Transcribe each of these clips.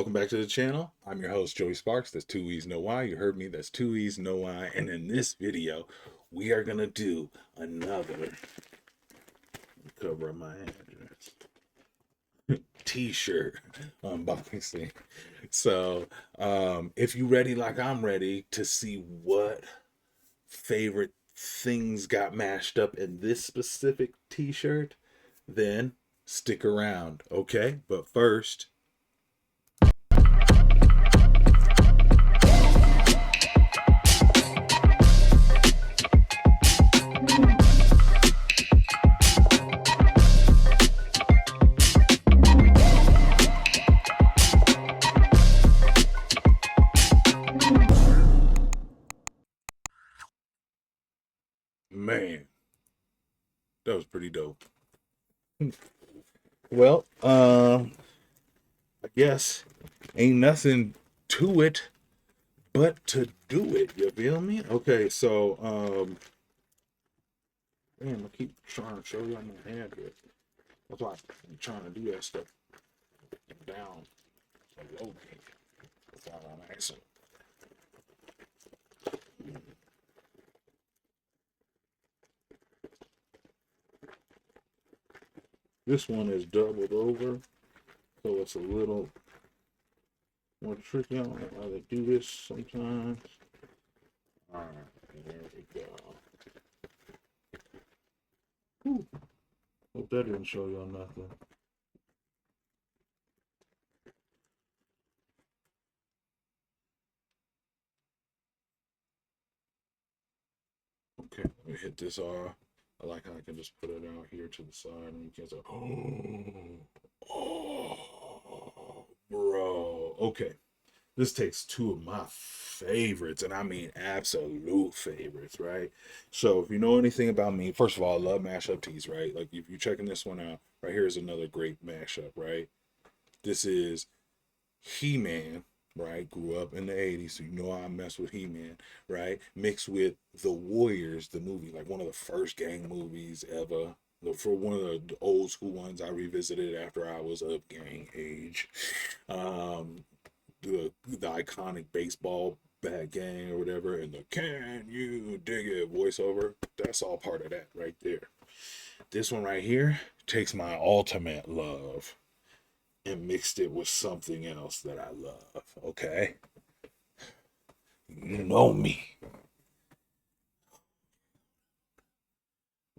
Welcome back to the channel. I'm your host, Joey Sparks. That's Two E's No Why. You heard me. That's Two E's No Why. And in this video, we are going to do another cover of my address t-shirt unboxing. So, if you ready like I'm ready to see what favorite things got mashed up in this specific t-shirt, then stick around, okay? But first, man, that was pretty dope. Well, I guess ain't nothing to it but to do it. You feel me? Okay, so damn, I keep trying to show you on my hand here. That's why I'm trying to do that stuff down. So low. That's why I'm asking. This one is doubled over, so it's a little more tricky. I don't know how they do this sometimes. Alright, there we go. Whew. Hope that didn't show y'all nothing. Okay, let me hit this R. I like how I can just put it out here to the side and you can say, oh, bro. Okay. This takes two of my favorites, and I mean absolute favorites, right? So if you know anything about me, first of all, I love mashup tees, right? Like if you're checking this one out, right here is another great mashup, right? This is He-Man, right? Grew up in the 80s, so you know I mess with He-Man, right? Mixed with The Warriors, the movie, like one of the first gang movies ever. For one of the old school ones I revisited after I was of gang age. The iconic baseball bat gang or whatever, and the "Can you dig it" voiceover. That's all part of that right there. This one right here takes my ultimate love and mixed it with something else that I love. Okay, you know me.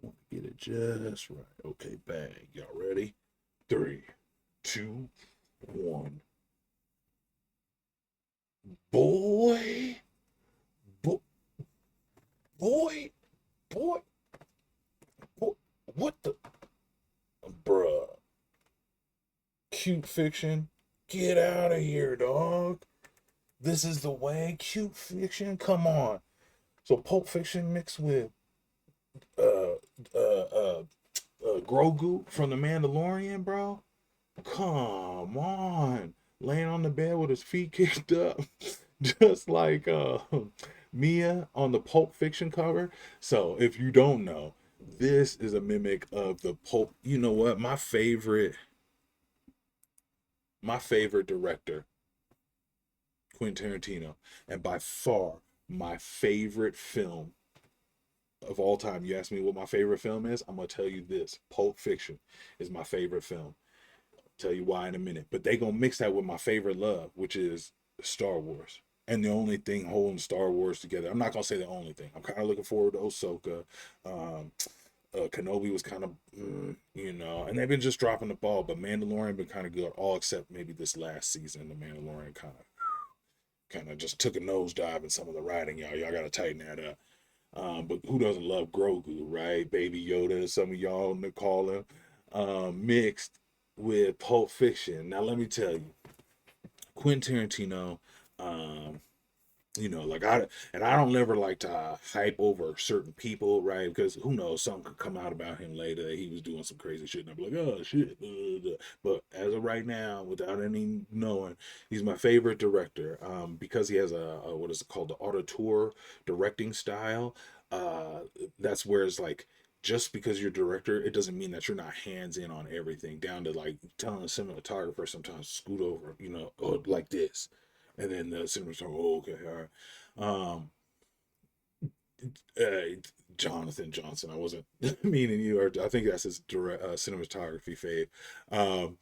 Want to get it just right. Okay, bang. Y'all ready? Three, two, one. Boy, boy, boy, boy, boy. What the, bruh? Cute Fiction, get out of here, dog. This is the way. Cute Fiction, come on. So Pulp Fiction mixed with uh Grogu from the Mandalorian, bro. Come on, laying on the bed with his feet kicked up, just like Mia on the Pulp Fiction cover. So if you don't know, this is a mimic of the Pulp. You know what? My favorite director, Quentin Tarantino, and by far my favorite film of all time. You ask me what my favorite film is, I'm gonna tell you this: Pulp Fiction is my favorite film. I'll tell you why in a minute. But they gonna mix that with my favorite love, which is Star Wars. And the only thing holding Star Wars together, I'm not gonna say the only thing. I'm kind of looking forward to Ahsoka. Um, Kenobi was kind of, and they've been just dropping the ball. But Mandalorian been kind of good, all except maybe this last season. The Mandalorian kind of just took a nosedive in some of the writing, y'all. Y'all gotta tighten that up. But who doesn't love Grogu, right? Baby Yoda, some of y'all call him, mixed with Pulp Fiction. Now let me tell you, Quentin Tarantino, um, like I don't never like to hype over certain people, right? Because who knows, something could come out about him later that he was doing some crazy shit, and I'd be like, oh shit. But as of right now, without any knowing, he's my favorite director. Because he has a what is it called, the auteur directing style. Uh, that's where it's like just because you're director, it doesn't mean that you're not hands in on everything, down to like telling a cinematographer sometimes scoot over, oh, like this, and then the cinematographer, oh, okay, all right. Uh, Jonathan Johnson, I wasn't meaning you, or I think that's his direct cinematography fave. Um,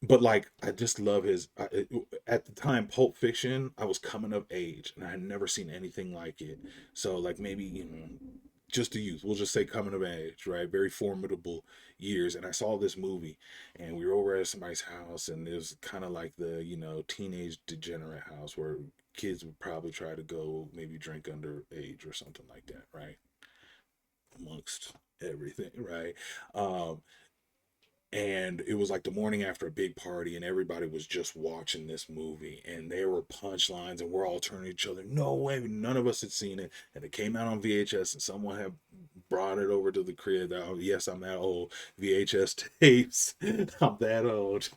but like, I just love at the time, Pulp Fiction, I was coming of age and I had never seen anything like it. So like, maybe, just the youth, we'll just say coming of age, right? Very formidable years. And I saw this movie and we were over at somebody's house, and it was kind of like the, teenage degenerate house where kids would probably try to go maybe drink underage or something like that, right? Amongst everything, right? Um, and it was like the morning after a big party, and everybody was just watching this movie, and there were punchlines, and we're all turning to each other, no way, none of us had seen it, and it came out on VHS, and someone had brought it over to the crib. Oh, yes, I'm that old. VHS tapes. I'm that old.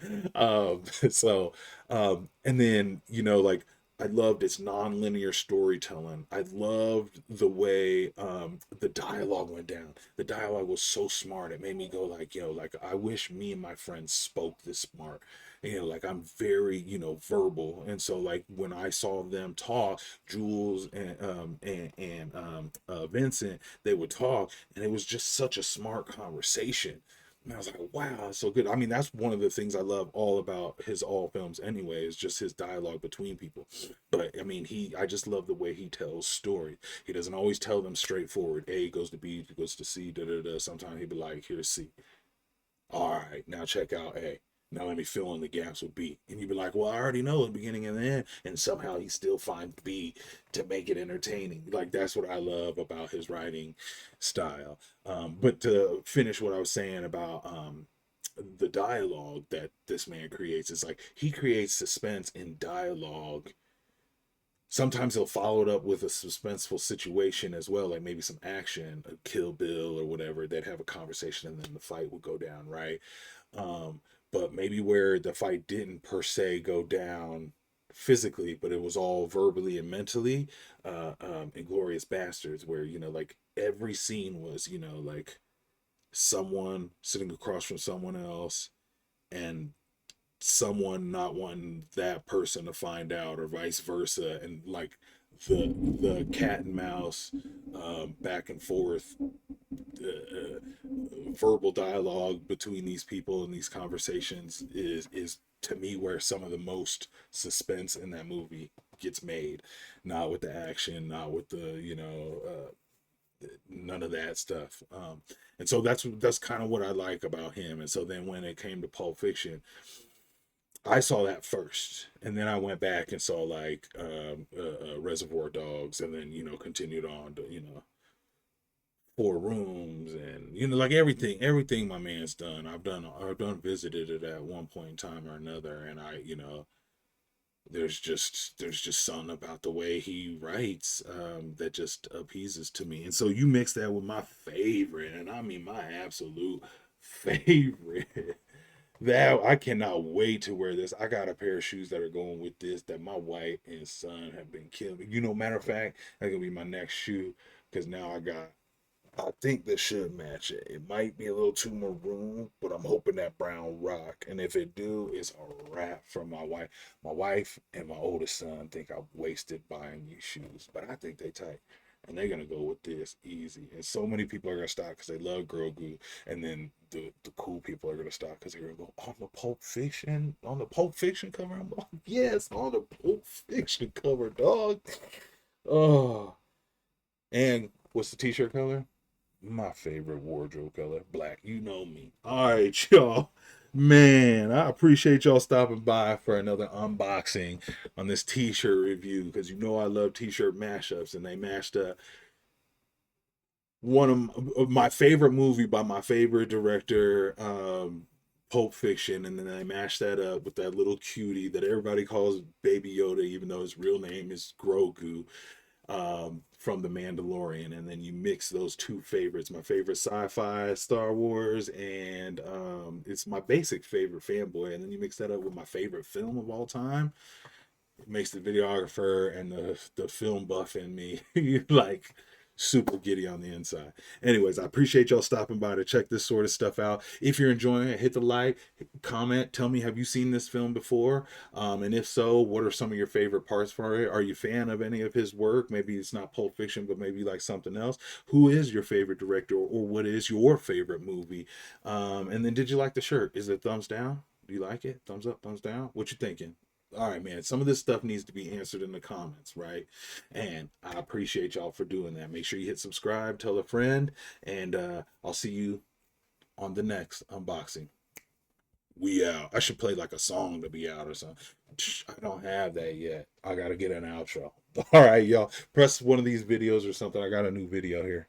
So and then, like, I loved its non-linear storytelling. I loved the way the dialogue went down. The dialogue was so smart. It made me go like, like, I wish me and my friends spoke this smart. Like, I'm very, verbal. And so like when I saw them talk, Jules and Vincent, they would talk, and it was just such a smart conversation. And I was like, wow, that's so good. I mean, that's one of the things I love all about his all films anyway, is just his dialogue between people. But I mean, I just love the way he tells stories. He doesn't always tell them straightforward. A goes to B, goes to C, da da da. Sometimes he'd be like, here's C. All right, now check out A. Now let me fill in the gaps with B. And you'd be like, well, I already know the beginning and the end. And somehow he still finds B to make it entertaining. Like, that's what I love about his writing style. But to finish what I was saying about the dialogue that this man creates, is like, he creates suspense in dialogue. Sometimes he'll follow it up with a suspenseful situation as well, like maybe some action, a Kill Bill or whatever. They'd have a conversation and then the fight would go down, right? Um, but maybe where the fight didn't per se go down physically, but it was all verbally and mentally. Inglorious Bastards, where, like, every scene was, like, someone sitting across from someone else, and someone not wanting that person to find out, or vice versa, and like the cat and mouse back and forth verbal dialogue between these people in these conversations is to me where some of the most suspense in that movie gets made. Not with the action, not with the, none of that stuff. And so that's kind of what I like about him. And so then when it came to Pulp Fiction, I saw that first, and then I went back and saw like Reservoir Dogs, and then, continued on to, Four Rooms, and, like, everything my man's done. I've done visited it at one point in time or another, and there's just something about the way he writes that just appeases to me. And so you mix that with my favorite, and I mean my absolute favorite. That I cannot wait to wear this. I got a pair of shoes that are going with this that my wife and son have been killing me. Matter of fact, that's gonna be my next shoe, because now I think this should match it. It might be a little too maroon, but I'm hoping that brown rock. And if it do, it's a wrap for my wife. My wife and my oldest son think I've wasted buying these shoes, but I think they tight. And they're gonna go with this easy. And so many people are gonna stop because they love Grogu. And then the cool people are gonna stop because they're gonna go, on the Pulp Fiction cover. I'm like, yes, on the Pulp Fiction cover, dog. Oh, and what's the t-shirt color? My favorite wardrobe color, black. You know me. All right, y'all. Man, I appreciate y'all stopping by for another unboxing on this t-shirt review, because I love t-shirt mashups, and they mashed up one of my favorite movie by my favorite director, Pulp Fiction, and then they mashed that up with that little cutie that everybody calls Baby Yoda, even though his real name is Grogu, from The Mandalorian. And then you mix those two favorites, my favorite sci-fi, Star Wars, and it's my basic favorite fanboy, and then you mix that up with my favorite film of all time. It makes the videographer and the film buff in me like, super giddy on the inside. Anyways, I appreciate y'all stopping by to check this sort of stuff out. If you're enjoying it, hit the like, comment, tell me, have you seen this film before? And if so, what are some of your favorite parts for it? Are you a fan of any of his work? Maybe it's not Pulp Fiction, but maybe like something else. Who is your favorite director, or what is your favorite movie? And then, did you like the shirt? Is it thumbs down? Do you like it? Thumbs up, thumbs down? What you thinking? All right, man. Some of this stuff needs to be answered in the comments, right? And I appreciate y'all for doing that. Make sure you hit subscribe, tell a friend, and I'll see you on the next unboxing. We out. I should play like a song to be out or something. I don't have that yet. I gotta get an outro. All right, y'all. Press one of these videos or something. I got a new video here.